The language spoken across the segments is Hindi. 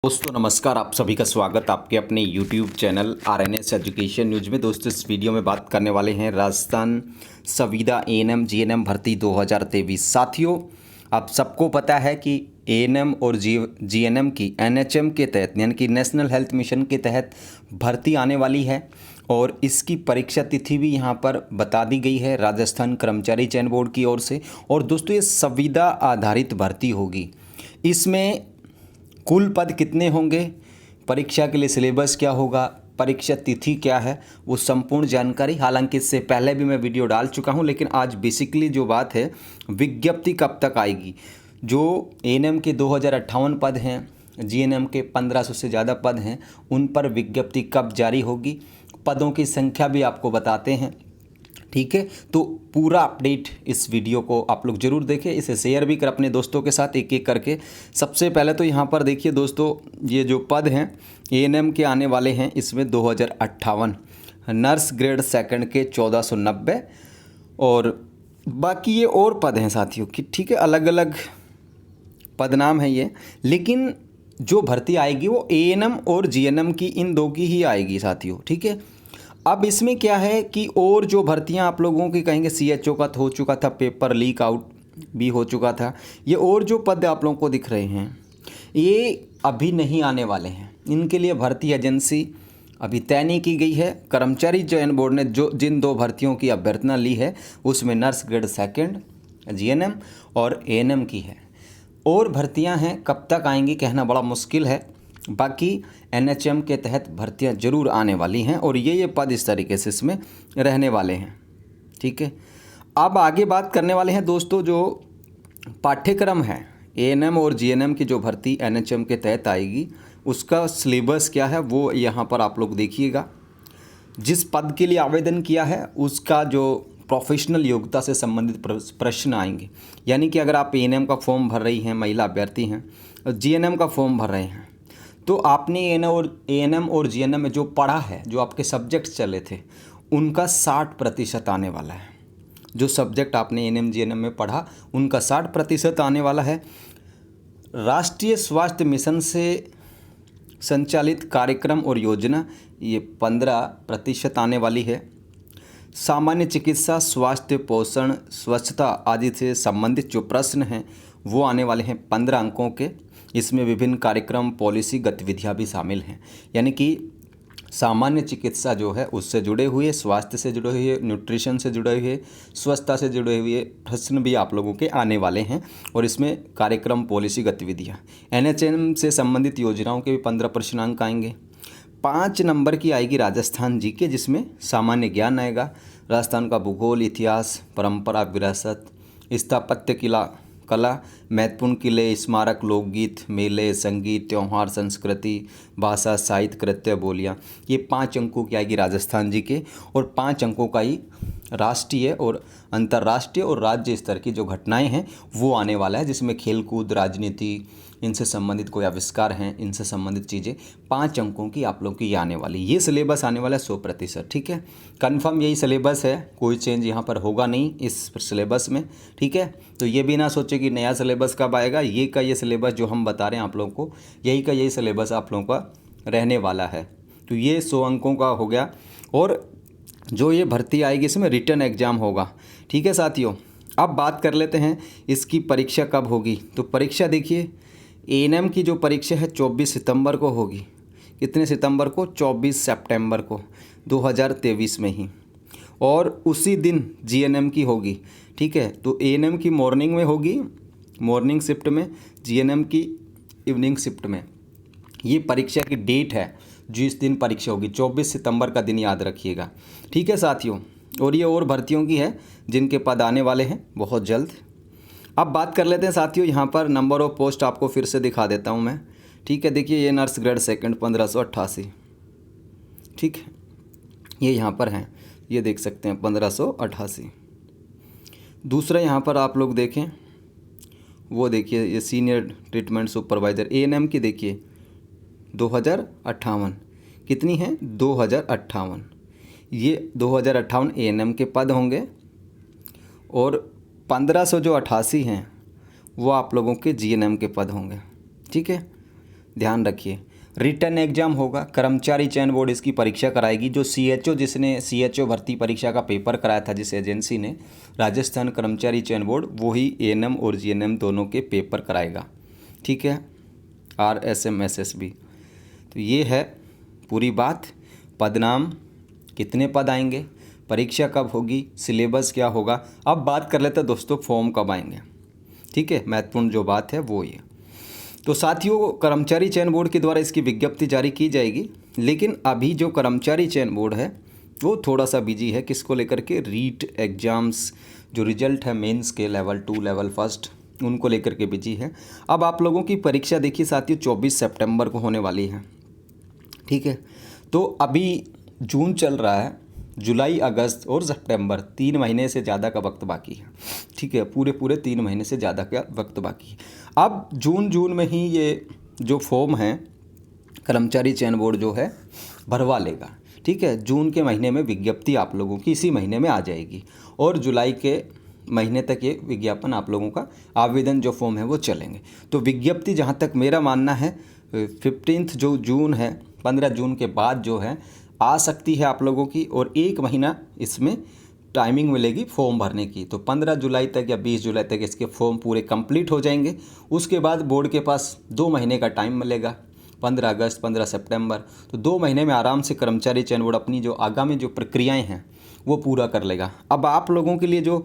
दोस्तों नमस्कार। आप सभी का स्वागत आपके अपने YouTube channel RNS education news में। दोस्तों इस वीडियो में बात करने वाले हैं राजस्थान संविदा एएनएम जीएनएम भर्ती 2023। साथियों आप सबको पता है कि एएनएम और जीएनएम की एनएचएम के तहत यानी कि नेशनल हेल्थ मिशन के तहत भर्ती आने वाली है और इसकी परीक्षा तिथि भी यहाँ पर बता दी गई है राजस्थान कर्मचारी चयन बोर्ड की ओर से। और दोस्तों ये संविदा आधारित भर्ती होगी। इसमें कुल पद कितने होंगे, परीक्षा के लिए सिलेबस क्या होगा, परीक्षा तिथि क्या है, वो संपूर्ण जानकारी, हालांकि इससे पहले भी मैं वीडियो डाल चुका हूं, लेकिन आज बेसिकली जो बात है विज्ञप्ति कब तक आएगी। जो एएनएम के 2058 पद हैं, जीएनएम के 1500 से ज़्यादा पद हैं, उन पर विज्ञप्ति कब जारी होगी, पदों की संख्या भी आपको बताते हैं। ठीक है, तो पूरा अपडेट इस वीडियो को आप लोग ज़रूर देखें, इसे शेयर भी कर अपने दोस्तों के साथ एक एक करके। सबसे पहले तो यहाँ पर देखिए दोस्तों, ये जो पद हैं एएनएम के आने वाले हैं, इसमें 2058 नर्स ग्रेड सेकंड के 1490 और बाकी ये और पद हैं साथियों कि ठीक है, अलग अलग पदनाम है ये, लेकिन जो भर्ती आएगी वो एएनएम और जीएनएम की इन दो की ही आएगी साथियों। ठीक है, अब इसमें क्या है कि और जो भर्तियां आप लोगों की कहेंगे सीएचओ का हो चुका था, पेपर लीक आउट भी हो चुका था, ये और जो पद आप लोगों को दिख रहे हैं ये अभी नहीं आने वाले हैं। इनके लिए भर्ती एजेंसी अभी तय नहीं की गई है। कर्मचारी चयन बोर्ड ने जो जिन दो भर्तियों की अभ्यर्थना ली है उसमें नर्स ग्रेड सेकंड जीएनएम और एएनएम की है। और भर्तियां हैं, कब तक आएंगी कहना बड़ा मुश्किल है। बाकी एनएचएम के तहत भर्तियां जरूर आने वाली हैं और ये पद इस तरीके से इसमें रहने वाले हैं। ठीक है, अब आगे बात करने वाले हैं दोस्तों, जो पाठ्यक्रम है एएनएम और जीएनएम की जो भर्ती एनएचएम के तहत आएगी उसका सिलेबस क्या है वो यहाँ पर आप लोग देखिएगा। जिस पद के लिए आवेदन किया है उसका जो प्रोफेशनल योग्यता से संबंधित प्रश्न आएंगे, यानी कि अगर आप एएनएम का फॉर्म भर रही हैं, महिला अभ्यर्थी हैं, और जीएनएम का फॉर्म भर रहे हैं, तो आपने एएनएम और जीएनएम में जो पढ़ा है, जो आपके सब्जेक्ट्स चले थे, उनका 60% आने वाला है। जो सब्जेक्ट आपने एएनएम जीएनएम में पढ़ा उनका 60% आने वाला है। राष्ट्रीय स्वास्थ्य मिशन से संचालित कार्यक्रम और योजना ये 15% आने वाली है। सामान्य चिकित्सा, स्वास्थ्य, पोषण, स्वच्छता आदि से संबंधित जो प्रश्न हैं वो आने वाले हैं 15 अंकों के। इसमें विभिन्न कार्यक्रम, पॉलिसी, गतिविधियां भी शामिल हैं, यानी कि सामान्य चिकित्सा जो है उससे जुड़े हुए, स्वास्थ्य से जुड़े हुए, न्यूट्रिशन से जुड़े हुए, स्वच्छता से जुड़े हुए प्रश्न भी आप लोगों के आने वाले हैं। और इसमें कार्यक्रम, पॉलिसी, गतिविधियां, एनएचएम से संबंधित योजनाओं के भी 15 प्रश्नांक आएंगे। 5 नंबर की आएगी राजस्थान जीके, जिसमें सामान्य ज्ञान आएगा, राजस्थान का भूगोल, इतिहास, परंपरा, विरासत, स्थापत्य कला, महत्वपूर्ण किले, स्मारक, लोकगीत, मेले, संगीत, त्यौहार, संस्कृति, भाषा, साहित्य, कृत्य, बोलियाँ, ये 5 अंकों की आएगी राजस्थान जी के। और 5 अंकों का ही राष्ट्रीय और अंतर्राष्ट्रीय और राज्य स्तर की जो घटनाएं हैं वो आने वाला है, जिसमें खेलकूद, राजनीति, इनसे संबंधित कोई आविष्कार हैं, इनसे संबंधित चीज़ें 5 अंकों की आप लोग की आने वाली। ये सिलेबस आने वाला है 100%। ठीक है, कंफर्म यही सिलेबस है, कोई चेंज यहाँ पर होगा नहीं इस सिलेबस में। ठीक है, तो ये भी ना सोचे कि नया सिलेबस कब आएगा। ये सिलेबस जो हम बता रहे हैं आप लोगों को, यही सिलेबस आप लोगों का रहने वाला है। तो ये 100 अंकों का हो गया। और जो ये भर्ती आएगी इसमें रिटन एग्ज़ाम होगा। ठीक है साथियों, अब बात कर लेते हैं इसकी परीक्षा कब होगी। तो परीक्षा देखिए, एएनएम की जो परीक्षा है 24 सितंबर को होगी। कितने सितंबर को? 24 सितंबर को 2023 में ही। और उसी दिन जीएनएम की होगी। ठीक है, तो एएनएम की मॉर्निंग में होगी, मॉर्निंग शिफ्ट में, जीएनएम की इवनिंग शिफ्ट में। ये परीक्षा की डेट है जो इस दिन परीक्षा होगी, 24 सितंबर का दिन याद रखिएगा। ठीक है साथियों, और ये और भर्तियों की है जिनके पद आने वाले हैं बहुत जल्द। अब बात कर लेते हैं साथियों, यहाँ पर नंबर ऑफ पोस्ट आपको फिर से दिखा देता हूँ मैं। ठीक है, देखिए ये नर्स ग्रेड सेकंड 1588। ठीक है, ये यहाँ पर हैं, ये देख सकते हैं 1588। दूसरा यहाँ पर आप लोग देखें, वो देखिए ये सीनियर ट्रीटमेंट सुपरवाइज़र एएनएम की, देखिए 2058। कितनी है? 2058। ये 2058 एएनएम के पद होंगे और 1500 जो 88 हैं वो आप लोगों के जीएनएम के पद होंगे। ठीक है, ध्यान रखिए। रिटर्न एग्जाम होगा, कर्मचारी चयन बोर्ड इसकी परीक्षा कराएगी। जो सीएचओ, जिसने सीएचओ भर्ती परीक्षा का पेपर कराया था जिस एजेंसी ने, राजस्थान कर्मचारी चयन बोर्ड, वही एएनएम और जीएनएम दोनों के पेपर कराएगा। ठीक है, आरएसएम एसएसबी। तो ये है पूरी बात। पदनाम, कितने पद आएंगे, परीक्षा कब होगी, सिलेबस क्या होगा। अब बात कर लेते हैं दोस्तों फॉर्म कब आएंगे। ठीक है, महत्वपूर्ण जो बात है वो ये। तो साथियों, कर्मचारी चयन बोर्ड के द्वारा इसकी विज्ञप्ति जारी की जाएगी, लेकिन अभी जो कर्मचारी चयन बोर्ड है वो थोड़ा सा बिजी है। किसको लेकर के? रीट एग्ज़ाम्स, जो रिजल्ट है मेंस के लेवल 2 लेवल 1 उनको लेकर के बिजी है। अब आप लोगों की परीक्षा देखिए साथियों 24 सितंबर को होने वाली है। ठीक है, तो अभी जून चल रहा है, जुलाई, अगस्त और सितंबर, 3 महीने से ज़्यादा का वक्त बाकी है। ठीक है, पूरे 3 महीने से ज़्यादा का वक्त बाकी है। अब जून में ही ये जो फॉर्म है कर्मचारी चयन बोर्ड जो है भरवा लेगा। ठीक है, जून के महीने में विज्ञप्ति आप लोगों की इसी महीने में आ जाएगी और जुलाई के महीने तक ये विज्ञापन आप लोगों का आवेदन जो फॉर्म है वो चलेंगे। तो विज्ञप्ति जहाँ तक मेरा मानना है 15 जो जून है, 15 जून के बाद जो है आ सकती है आप लोगों की, और 1 महीना इसमें टाइमिंग मिलेगी फॉर्म भरने की। तो 15 जुलाई तक या 20 जुलाई तक इसके फॉर्म पूरे कंप्लीट हो जाएंगे। उसके बाद बोर्ड के पास 2 महीने का टाइम मिलेगा, 15 अगस्त 15 सितंबर। तो 2 महीने में आराम से कर्मचारी चयन बोर्ड अपनी जो आगामी जो प्रक्रियाएं हैं वो पूरा कर लेगा। अब आप लोगों के लिए जो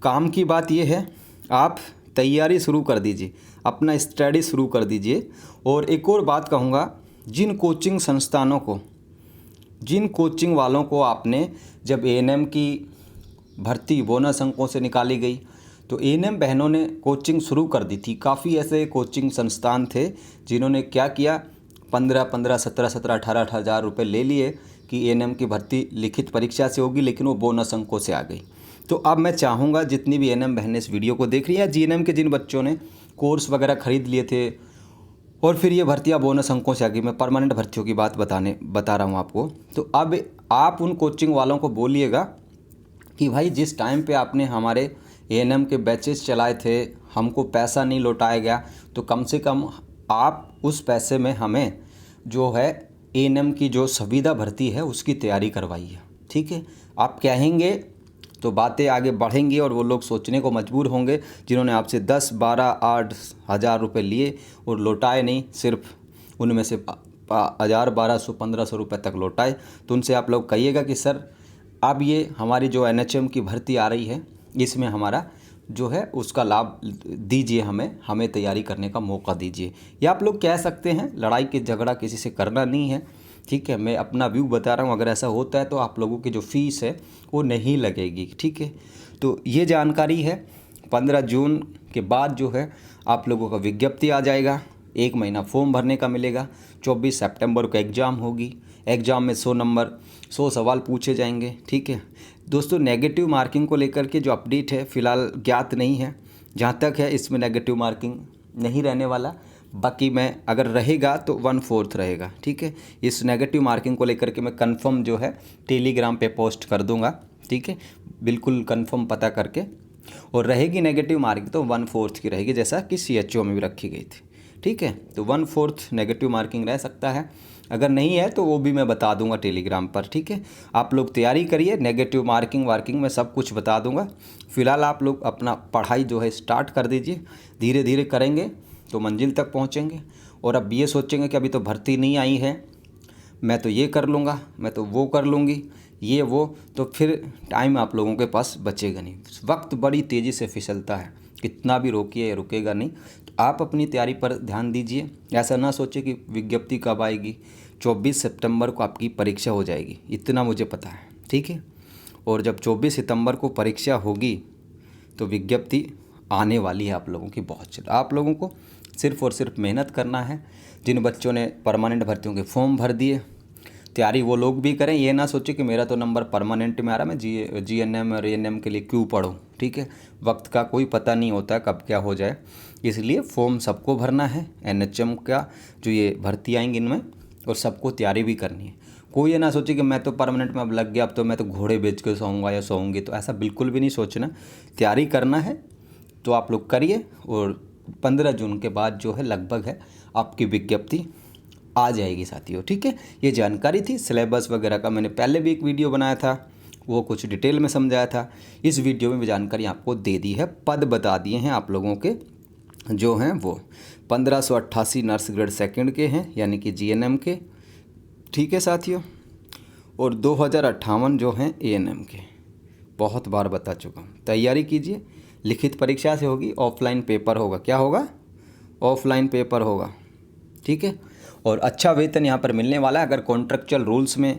काम की बात ये है, आप तैयारी शुरू कर दीजिए, अपना स्टडी शुरू कर दीजिए। और एक और बात कहूँगा, जिन कोचिंग संस्थानों को, जिन कोचिंग वालों को आपने, जब एएनएम की भर्ती बोनस अंकों से निकाली गई तो एएनएम बहनों ने कोचिंग शुरू कर दी थी। काफ़ी ऐसे कोचिंग संस्थान थे जिन्होंने क्या किया, 15 17 18 हज़ार रुपये ले लिए कि एएनएम की भर्ती लिखित परीक्षा से होगी, लेकिन वो बोनस अंकों से आ गई। तो अब मैं चाहूँगा जितनी भी एएनएम बहनें इस वीडियो को देख रही हैं, जीएनएम के जिन बच्चों ने कोर्स वगैरह खरीद लिए थे और फिर ये भर्तियाँ बोनस अंकों से आ गई, मैं परमानेंट भर्तियों की बात बता रहा हूँ आपको। तो अब आप उन कोचिंग वालों को बोलिएगा कि भाई जिस टाइम पे आपने हमारे एएनएम के बैचेस चलाए थे, हमको पैसा नहीं लौटाया गया, तो कम से कम आप उस पैसे में हमें जो है एएनएम की जो संविदा भर्ती है उसकी तैयारी करवाइए। ठीक है, आप कहेंगे तो बातें आगे बढ़ेंगी और वो लोग सोचने को मजबूर होंगे जिन्होंने आपसे 10 12 8 हज़ार रुपये लिए और लौटाए नहीं, सिर्फ उनमें से 1000 1200 1500 रुपये तक लौटाए। तो उनसे आप लोग कहिएगा कि सर अब ये हमारी जो एनएचएम की भर्ती आ रही है इसमें हमारा जो है उसका लाभ दीजिए, हमें तैयारी करने का मौका दीजिए। या आप लोग कह सकते हैं लड़ाई के झगड़ा किसी से करना नहीं है। ठीक है, मैं अपना व्यू बता रहा हूँ, अगर ऐसा होता है तो आप लोगों की जो फ़ीस है वो नहीं लगेगी। ठीक है, तो ये जानकारी है। 15 जून के बाद जो है आप लोगों का विज्ञप्ति आ जाएगा, 1 महीना फॉर्म भरने का मिलेगा। 24 सितंबर को एग्ज़ाम होगी, एग्ज़ाम में 100 नंबर 100 सवाल पूछे जाएंगे। ठीक है दोस्तों, नेगेटिव मार्किंग को लेकर के जो अपडेट है फ़िलहाल ज्ञात नहीं है। जहाँ तक है इसमें नेगेटिव मार्किंग नहीं रहने वाला, बाकी मैं अगर रहेगा तो 1/4 रहेगा। ठीक है, इस नेगेटिव मार्किंग को लेकर के मैं कंफर्म जो है टेलीग्राम पे पोस्ट कर दूंगा। ठीक है, बिल्कुल कंफर्म पता करके, और रहेगी नेगेटिव मार्किंग तो 1/4 की रहेगी, जैसा कि सीएचओ में भी रखी गई थी। ठीक है, तो 1/4 नेगेटिव मार्किंग रह सकता है, अगर नहीं है तो वो भी मैं बता दूंगा टेलीग्राम पर। ठीक है, आप लोग तैयारी करिए, नेगेटिव मार्किंग मैं सब कुछ बता दूंगा। फ़िलहाल आप लोग अपना पढ़ाई जो है स्टार्ट कर दीजिए, धीरे धीरे करेंगे तो मंजिल तक पहुंचेंगे। और अब ये सोचेंगे कि अभी तो भर्ती नहीं आई है, मैं तो ये कर लूँगा, मैं तो वो कर लूँगी, ये वो, तो फिर टाइम आप लोगों के पास बचेगा नहीं। वक्त बड़ी तेज़ी से फिसलता है, कितना भी रोकिए ये रुकेगा नहीं। तो आप अपनी तैयारी पर ध्यान दीजिए। ऐसा ना सोचे कि विज्ञप्ति कब आएगी, 24 सितंबर को आपकी परीक्षा हो जाएगी, इतना मुझे पता है। ठीक है, और जब 24 सितंबर को परीक्षा होगी तो विज्ञप्ति आने वाली है आप लोगों की बहुत जल्द। आप लोगों को सिर्फ़ और सिर्फ मेहनत करना है। जिन बच्चों ने परमानेंट भर्तियों के फॉर्म भर दिए, तैयारी वो लोग भी करें। ये ना सोचे कि मेरा तो नंबर परमानेंट में आ रहा है, मैं जीएनएम और एएनएम के लिए क्यों पढूं। ठीक है, वक्त का कोई पता नहीं होता कब क्या हो जाए, इसलिए फॉर्म सबको भरना है। एनएचएम का जो ये भर्ती आएंगी इनमें, और सबको तैयारी भी करनी है। कोई ये ना सोचे कि मैं तो परमानेंट में अब लग गया, अब तो मैं तो घोड़े बेच के सोऊंगा या सोऊंगी, तो ऐसा बिल्कुल भी नहीं सोचना। तैयारी करना है तो आप लोग करिए और 15 जून के बाद जो है लगभग है आपकी विज्ञप्ति आ जाएगी साथियों। ठीक है, ये जानकारी थी। सिलेबस वगैरह का मैंने पहले भी एक वीडियो बनाया था, वो कुछ डिटेल में समझाया था। इस वीडियो में भी जानकारी आपको दे दी है। पद बता दिए हैं आप लोगों के जो हैं वो 1588 नर्स ग्रेड सेकंड के हैं, यानी कि जीएनएम के। ठीक है साथियों, और 2058 जो हैं एएनएम के। बहुत बार बता चुका हूँ, तैयारी कीजिए। लिखित परीक्षा से होगी, ऑफलाइन पेपर होगा। क्या होगा? ऑफलाइन पेपर होगा। ठीक है, और अच्छा वेतन यहाँ पर मिलने वाला है। अगर कॉन्ट्रेक्चुअल रूल्स में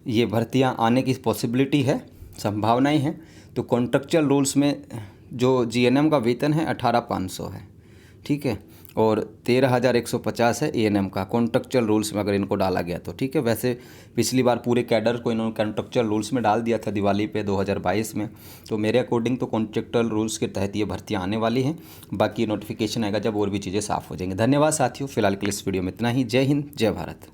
ये भर्तियाँ आने की पॉसिबिलिटी है, संभावनाएं हैं, तो कॉन्ट्रेक्चुअल रूल्स में जो जीएनएम का वेतन है 18,500 है। ठीक है, और 13,150 है एएनएम का कॉन्ट्रेक्चुअल रूल्स में अगर इनको डाला गया तो। ठीक है, वैसे पिछली बार पूरे कैडर को इन्होंने कॉन्ट्रेक्चुअल रूल्स में डाल दिया था दिवाली पे 2022 में। तो मेरे अकॉर्डिंग तो कॉन्ट्रेक्चुअल रूल्स के तहत ये भर्तियाँ आने वाली हैं। बाकी नोटिफिकेशन आएगा जब और भी चीज़ें साफ़ हो जाएंगी। धन्यवाद साथियों, फिलहाल के लिए इस वीडियो में इतना ही। जय हिंद, जय भारत।